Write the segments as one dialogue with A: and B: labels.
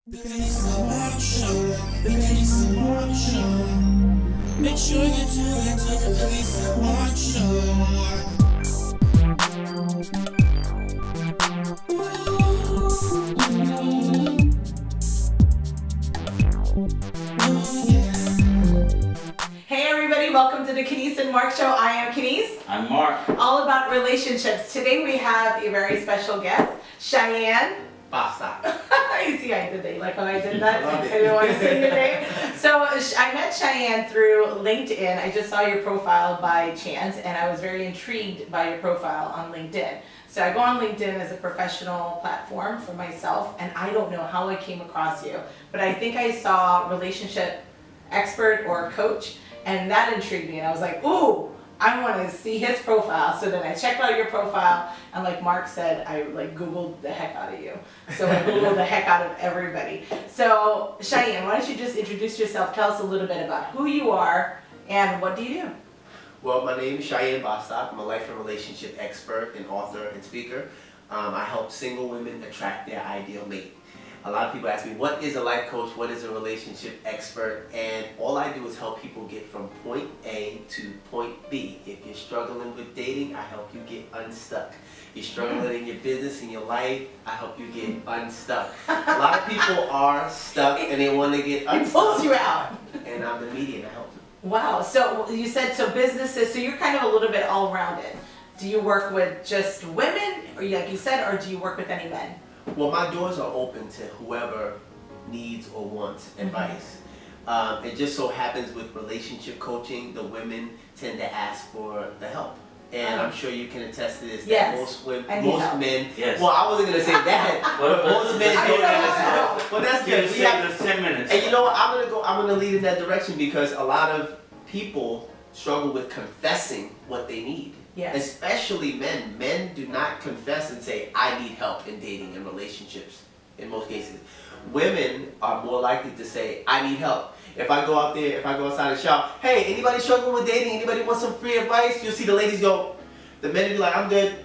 A: The Kenise and Marc Show. The Kenise and Marc Show. Make sure you tune into the Kenise and Marc Show.
B: Hey everybody, welcome to the Kenise and Marc Show. I am Kenise.
C: I'm Marc.
B: All about relationships. Today we have a very special guest, Cheyenne
D: Bostock.
B: You see, I did that. You like how I did that?
D: I love it.
B: I didn't want to say your name. So I met Cheyenne through LinkedIn. I just saw your profile by chance, and I was very intrigued by your profile on LinkedIn. So I go on LinkedIn as a professional platform for myself, and I don't know how I came across you, but I think I saw relationship expert or coach, and that intrigued me. And I was like, ooh, I want to see his profile. So then I checked out your profile, and like Marc said, I like Googled the heck out of you. So I Googled the heck out of everybody. So Cheyenne, why don't you just introduce yourself? Tell us a little bit about who you are and what do you do?
D: Well, my name is Cheyenne Bostock. I'm a life and relationship expert and author and speaker. I help single women attract their ideal mate. A lot of people ask me, what is a life coach? What is a relationship expert? And all I do is help people get from point A to point B. If you're struggling with dating, I help you get unstuck. You're struggling in your business, in your life, I help you get unstuck. A lot of people are stuck and they want to get unstuck.
B: He pulls you out.
D: And I'm the median, I help them.
B: Wow. So you said so businesses. So you're kind of a little bit all-rounded. Do you work with just women, or like you said, or do you work with any men?
D: Well, my doors are open to whoever needs or wants advice. It just so happens with relationship coaching, the women tend to ask for the help. And I'm sure you can attest to this, that most women, most men, well, I wasn't going to say that, but most men don't ask for help. Well, that's good.
C: We have 10 minutes.
D: And you know what, I'm going to lead in that direction because a lot of people struggle with confessing what they need.
B: Yes.
D: Especially men. Men do not confess and say, I need help in dating and relationships, in most cases. Women are more likely to say, I need help. If I go out there, if I go outside and shout, hey, anybody struggling with dating? Anybody want some free advice? You'll see the ladies go, the men will be like, I'm good.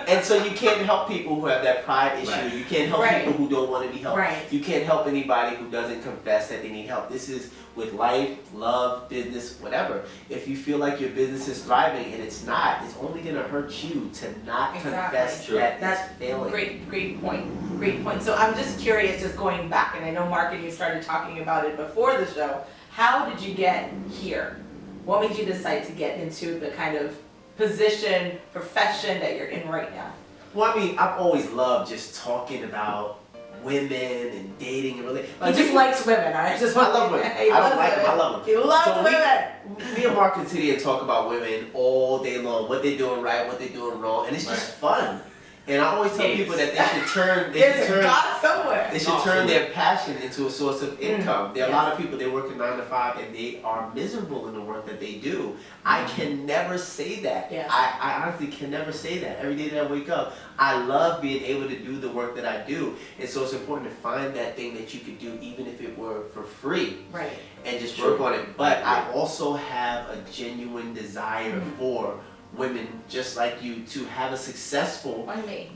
D: And so you can't help people who have that pride issue.
C: Right.
D: You can't help people who don't want to be helped.
B: Right.
D: You can't help anybody who doesn't confess that they need help. This is with life, love, business, whatever. If you feel like your business is thriving and it's not, it's only going to hurt you to not confess that it's failing.
B: Great point. Great point. So I'm just curious, just going back, and I know Marc and you started talking about it before the show. How did you get here? What made you decide to get into the kind of position, profession that you're in right now?
D: Well, I mean, I've always loved just talking about women and dating and really.
B: He just likes women. I
D: love women. I don't like them. I love them.
B: He loves women.
D: Me and Marc can sit here and talk about women all day long, what they're doing right, what they're doing wrong, and it's just fun. And I always tell people that they should turn, they should turn their passion into a source of income. There are a lot of people, they work a 9 to 5 and they are miserable in the work that they do. I can never say that. I honestly can never say that. Every day that I wake up, I love being able to do the work that I do. And so it's important to find that thing that you could do even if it were for free.
B: Right.
D: And just work on it. But I also have a genuine desire for women just like you to have a successful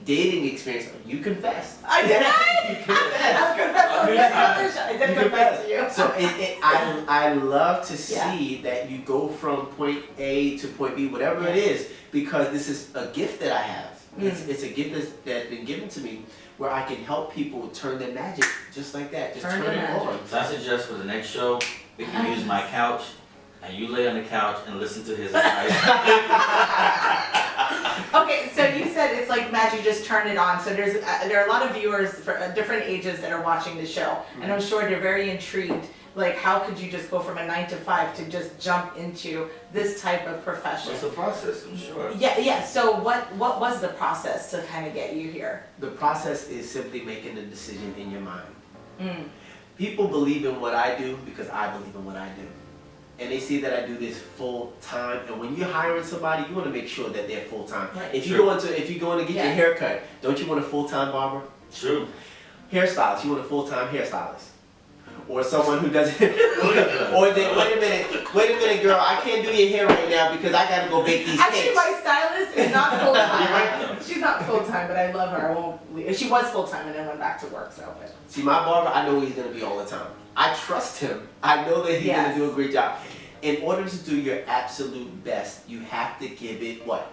D: dating experience. You confessed.
B: I did.
D: You confessed.
B: I did confess to you.
D: So I love to see that you go from point A to point B, whatever it is, because this is a gift that I have. It's a gift that's been given to me where I can help people turn their magic just like that. Just turn it on.
C: So I suggest for the next show, we can use my couch, and you lay on the couch and listen to his advice.
B: Okay, so you said it's like magic, just turn it on. So there are a lot of viewers for different ages that are watching the show, and I'm sure they're very intrigued. Like, how could you just go from a 9 to 5 to just jump into this type of profession?
C: What's the process? I'm sure.
B: Yeah. So what was the process to kind of get you here?
D: The process is simply making a decision in your mind. People believe in what I do because I believe in what I do. And they see that I do this full time. And when you're hiring somebody, you want to make sure that they're full time.
B: Right.
D: If you go in to get your hair cut, don't you want a full time barber?
C: True.
D: Hairstylist, you want a full time hairstylist. or someone who doesn't, or they, wait a minute, girl, I can't do your hair right now because I gotta go bake these
B: Actually,
D: cakes.
B: my stylist is not full time. She's not full time, but I love her. I won't leave. She was full time and then went back to work. So, but.
D: See, my barber, I know where he's gonna be all the time. I trust him. I know that he's gonna do a great job. In order to do your absolute best, you have to give it what?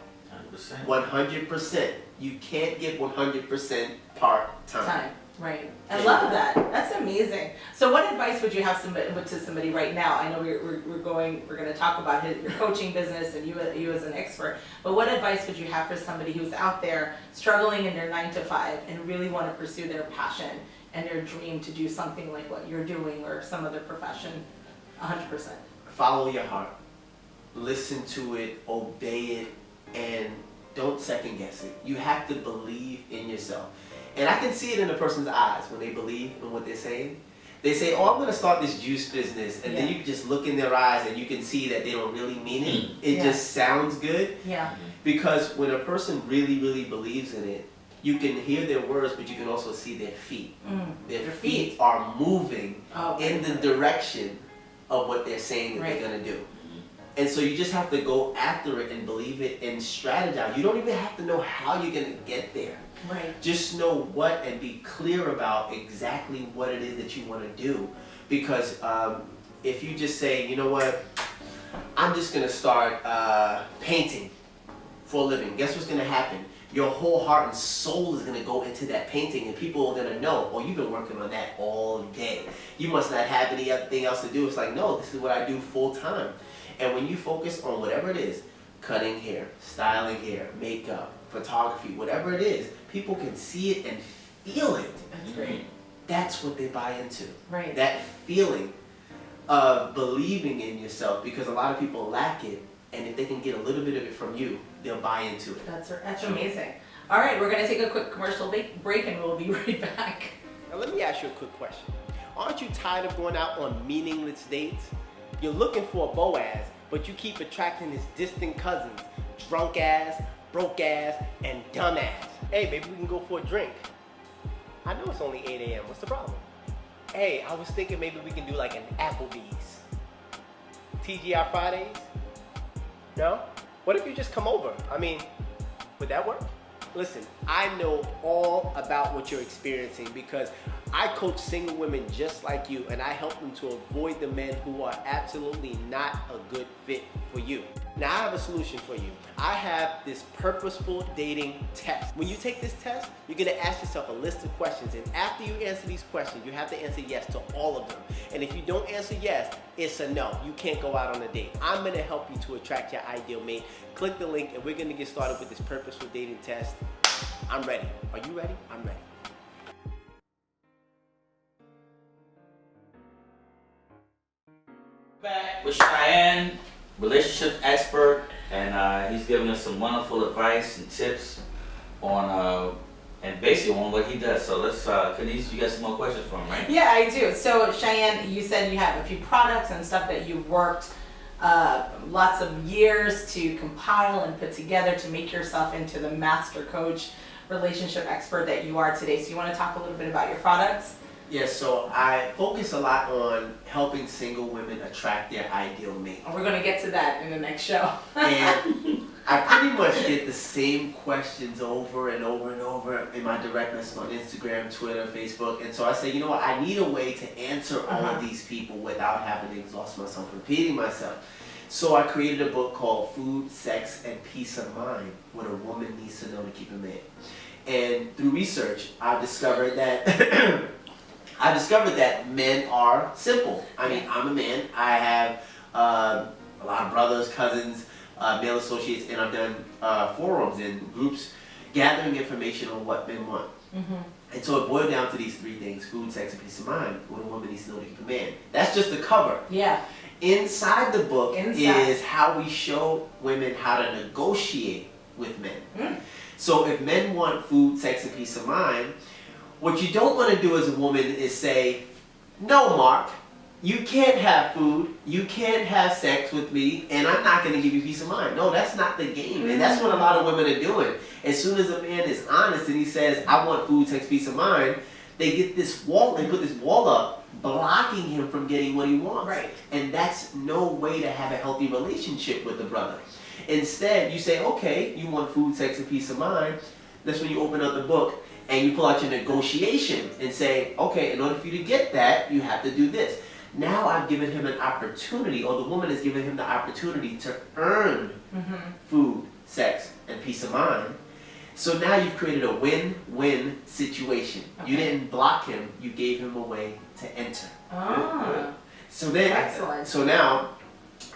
C: 100%.
D: 100%. You can't give 100% part-time.
B: Right. I love that. That's amazing. So what advice would you have to somebody right now? I know we're going to talk about your coaching business and you as an expert, but what advice would you have for somebody who's out there struggling in their 9 to 5 and really want to pursue their passion and their dream to do something like what you're doing or some other profession 100%?
D: Follow your heart. Listen to it, obey it, and don't second guess it. You have to believe in yourself. And I can see it in a person's eyes when they believe in what they're saying. They say, oh, I'm going to start this juice business. And then you can just look in their eyes and you can see that they don't really mean it. It just sounds good.
B: Yeah.
D: Because when a person really, really believes in it, you can hear their words, but you can also see their feet. Their feet are moving in the direction of what they're saying that they're going to do. And so you just have to go after it and believe it and strategize. You don't even have to know how you're going to get there.
B: Right.
D: Just know what and be clear about exactly what it is that you want to do. Because if you just say, you know what, I'm just going to start painting for a living, guess what's going to happen? Your whole heart and soul is going to go into that painting, and people are going to know, oh, you've been working on that all day. You must not have anything else to do. It's like, no, this is what I do full time. And when you focus on whatever it is, cutting hair, styling hair, makeup, photography, whatever it is, people can see it and feel it.
B: That's great.
D: That's what they buy into.
B: Right.
D: That feeling of believing in yourself, because a lot of people lack it, and if they can get a little bit of it from you, they'll buy into it.
B: That's amazing. All right, we're going to take a quick commercial break and we'll be right back.
D: Now let me ask you a quick question. Aren't you tired of going out on meaningless dates? You're looking for a Boaz, but you keep attracting his distant cousins, drunk ass, broke ass, and dumb ass. Hey, maybe we can go for a drink. I know it's only 8 a.m. What's the problem? Hey, I was thinking maybe we can do like an Applebee's. TGI Fridays? No? What if you just come over? I mean, would that work? Listen, I know all about what you're experiencing because I coach single women just like you, and I help them to avoid the men who are absolutely not a good fit for you. Now I have a solution for you. I have this purposeful dating test. When you take this test, you're gonna ask yourself a list of questions, and after you answer these questions, you have to answer yes to all of them. And if you don't answer yes, it's a no. You can't go out on a date. I'm gonna help you to attract your ideal mate. Click the link and we're gonna get started with this purposeful dating test. I'm ready. Are you ready? I'm ready.
C: Back with Cheyenne, relationship expert, and he's giving us some wonderful advice and tips on and basically on what he does. So let's, Kenise, you got some more questions for him, right?
B: Yeah, I do. So Cheyenne, you said you have a few products and stuff that you've worked lots of years to compile and put together to make yourself into the master coach, relationship expert that you are today. So you want to talk a little bit about your products?
D: Yes, so I focus a lot on helping single women attract their ideal mate.
B: And we're going to get to that in the next show.
D: And I pretty much get the same questions over and over and over in my direct message on Instagram, Twitter, Facebook. And so I say, you know what, I need a way to answer all of these people without having to exhaust myself, repeating myself. So I created a book called Food, Sex, and Peace of Mind, What a Woman Needs to Know to Keep a Man. And through research, I discovered that men are simple. I mean, I'm a man. I have a lot of brothers, cousins, male associates, and I've done forums and groups gathering information on what men want. And so it boiled down to these three things: food, sex, and peace of mind. What a woman needs to know to keep a man. That's just the cover.
B: Yeah.
D: Inside the book is how we show women how to negotiate with men. So if men want food, sex, and peace of mind, what you don't want to do as a woman is say, no, Mark, you can't have food, you can't have sex with me, and I'm not going to give you peace of mind. No, that's not the game. And that's what a lot of women are doing. As soon as a man is honest and he says, I want food, sex, peace of mind, They get this wall, they put this wall up, blocking him from getting what he wants.
B: Right.
D: And that's no way to have a healthy relationship with the brother. Instead, you say, okay, you want food, sex, and peace of mind. That's when you open up the book and you pull out your negotiation and say, okay, in order for you to get that, you have to do this. Now I've given him an opportunity, or the woman has given him the opportunity to earn food, sex, and peace of mind. So now you've created a win-win situation.
B: Okay.
D: You didn't block him, you gave him a way to enter.
B: Ah.
D: So then,
B: Excellent.
D: so now,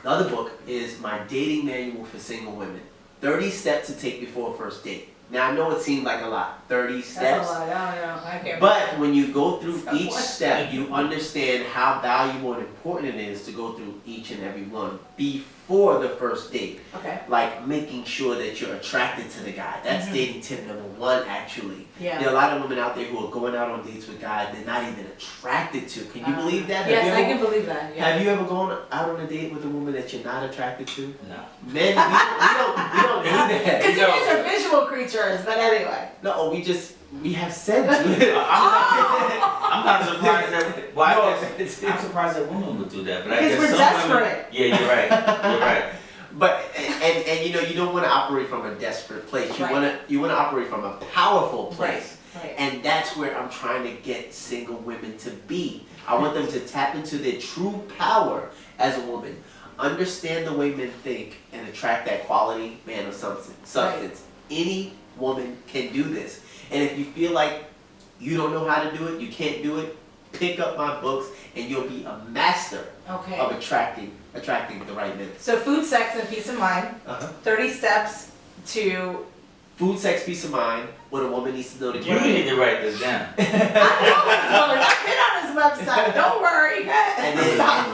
D: the other book is my dating manual for single women. 30 steps to take before a first date. Now I know it seemed like a lot, 30 steps.
B: That's a lot. I can't.
D: But when you go through
B: So
D: each
B: what?
D: step, you understand how valuable and important it is to go through each and every one before the first date.
B: Okay.
D: Like making sure that you're attracted to the guy. That's dating tip number 1, actually.
B: Yeah.
D: There are a lot of women out there who are going out on dates with guys they're not even attracted to. Can you believe that? Have
B: Yes,
D: you
B: I
D: ever-
B: can believe that. Yeah.
D: Have you ever gone out on a date with a woman that you're not attracted to?
C: No.
D: Men, we don't do that.
B: Because you guys are visual creatures, but anyway.
D: No, we have sense.
C: I'm kind of surprised that. Well,
D: No,
C: I guess, I'm surprised that women would do that. But I
B: Because
C: guess
B: we're
C: some women.
B: desperate.
C: Yeah, you're right. You're right.
D: But and you know you don't want to operate from a desperate place. You
B: Right.
D: want to operate from a powerful place.
B: Right.
D: And that's where I'm trying to get single women to be. I want them to tap into their true power as a woman, understand the way men think, and attract that quality man of substance. Any woman can do this. And if you feel like you don't know how to do it, you can't do it, pick up my books and you'll be a master
B: Okay.
D: of attracting the right men.
B: So food, sex, and peace of mind. 30 steps to.
D: Food, sex, peace of mind, what a woman needs to know to
C: You need to write this down.
B: I know this woman. I've been on his website. Don't worry.
D: And then-
B: Stop.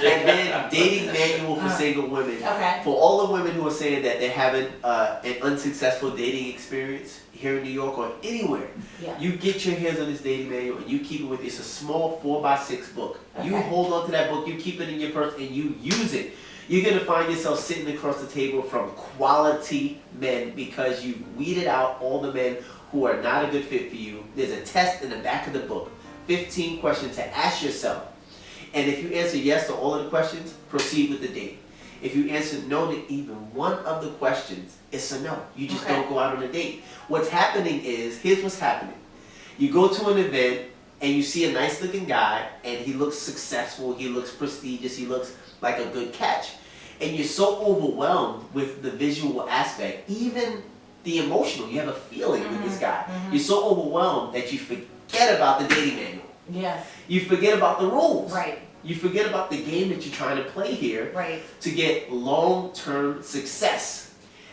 D: And then dating manual for single women.
B: Okay.
D: For all the women who are saying that they're having an unsuccessful dating experience here in New York or anywhere,
B: Yeah.
D: you get your hands on this dating manual and you keep it with, it's a small 4x6 book. You
B: Okay.
D: hold on to that book, you keep it in your purse and you use it. You're gonna find yourself sitting across the table from quality men because you've weeded out all the men who are not a good fit for you. There's a test in the back of the book, 15 questions to ask yourself. And if you answer yes to all of the questions, proceed with the date. If you answer no to even one of the questions, it's a no. You just
B: Okay.
D: don't go out on a date. What's happening is, here's what's happening. You go to an event and you see a nice looking guy and he looks successful, he looks prestigious, he looks like a good catch. And you're so overwhelmed with the visual aspect, even the emotional, you have a feeling with this guy. You're so overwhelmed that you forget about the dating manual.
B: Yes.
D: You forget about the rules.
B: Right.
D: You forget about the game that you're trying to play here
B: Right.
D: to get long-term success.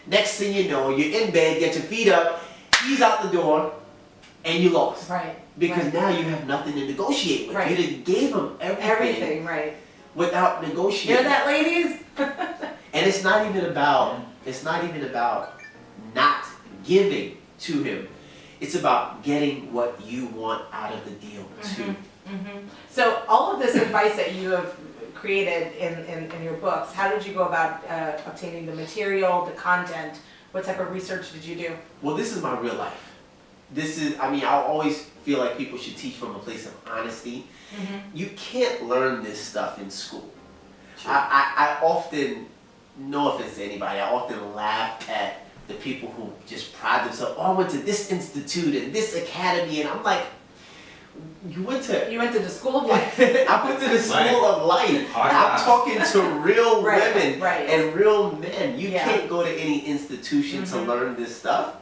D: Next thing you know, you're in bed, get your feet up, he's out the door, and you lost.
B: Right.
D: Because
B: right.
D: now you have nothing to negotiate with.
B: Right.
D: You done gave him
B: Everything. Right.
D: without
B: You
D: negotiating.
B: know that, ladies?
D: And it's not even about not giving to him. It's about getting what you want out of the deal too.
B: So all of this advice that you have created in your books, how did you go about obtaining the material, the content? What type of research did you do?
D: Well, this is my real life. I always feel like people should teach from a place of honesty. You can't learn this stuff in school. I often, no offense to anybody, I often laugh at the people who just pride themselves, oh, I went to this institute and this academy, and I'm like, you went to
B: the school of life.
D: I went to the school of life. I'm talking to real women and real men. You can't go to any institution to learn this stuff.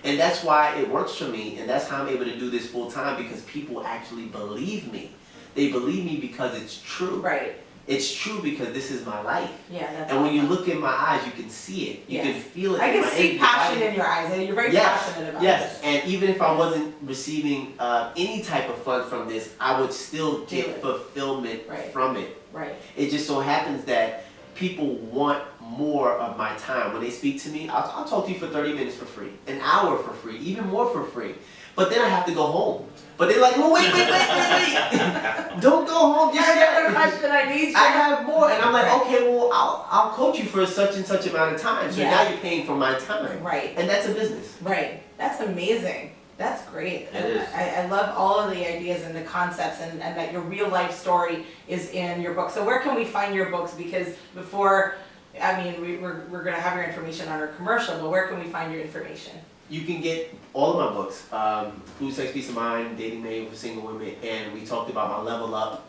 D: And that's why it works for me, and that's how I'm able to do this full time, because people actually believe me. They believe me because it's true.
B: Right.
D: It's true because this is my life.
B: Yeah, that's
D: And when you
B: awesome.
D: look in my eyes, you can see it. You can feel it.
B: I
D: in
B: can
D: my
B: see
D: energy.
B: passion in your eyes, and you're very passionate about
D: Yes,
B: this.
D: and even if I wasn't receiving any type of fun from this, I would still get fulfillment from it.
B: Right.
D: It just so happens that people want more of my time. When they speak to me, I'll talk to you for 30 minutes for free, an hour for free, even more for free. But then I have to go home. But they're like, well, wait. Don't go home.
B: I have a question I need you.
D: I have more. And I'm like, okay, well, I'll coach you for such and such amount of time. So now you're paying for my time.
B: Right.
D: And that's a business.
B: Right. That's amazing. That's great.
C: It is.
B: I love all of the ideas and the concepts, and that your real life story is in your book. So where can we find your books? Because before, I mean, we're going to have your information on our commercial, but where can we find your information?
D: You can get all of my books, Food, Sex, Peace of Mind, Dating Manual for Single Women, and we talked about my Level Up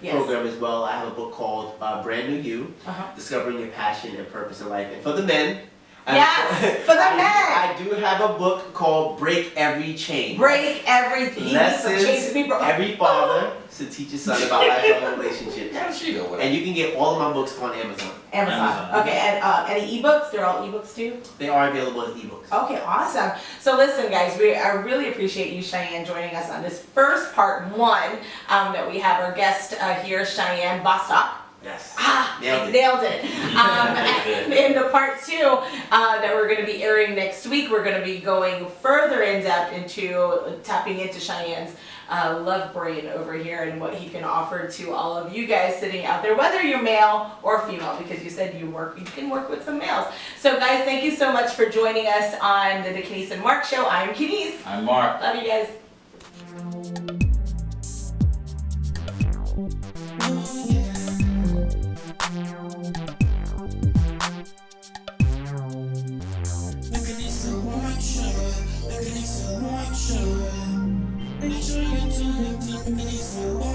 B: Yes.
D: program as well. I have a book called Brand New You, Discovering Your Passion and Purpose in Life. And for the men,
B: Yes, for the men.
D: I do have a book called Break Every Chain.
B: Break everything.
D: Lessons every father should teach his son about life and relationships.
C: How does she go with it?
D: And you can get all of my books on Amazon.
B: Amazon. Okay, and any ebooks? They're all ebooks too?
D: They are available as ebooks.
B: Okay, awesome. So listen, guys, I really appreciate you, Cheyenne, joining us on this first part one that we have our guest here, Cheyenne Bostock.
D: Yes.
B: Nailed it. And in the part two that we're going to be airing next week, we're going to be going further in depth into tapping into Cheyenne's love brain over here and what he can offer to all of you guys sitting out there, whether you're male or female, because you said you can work with some males. So guys, thank you so much for joining us on the Kenise and Marc show. I'm Kenise.
C: I'm Marc.
B: Love you guys.
A: The Kenise and Marc show. The Kenise and Marc show. Make sure you tune into the Kenise and Marc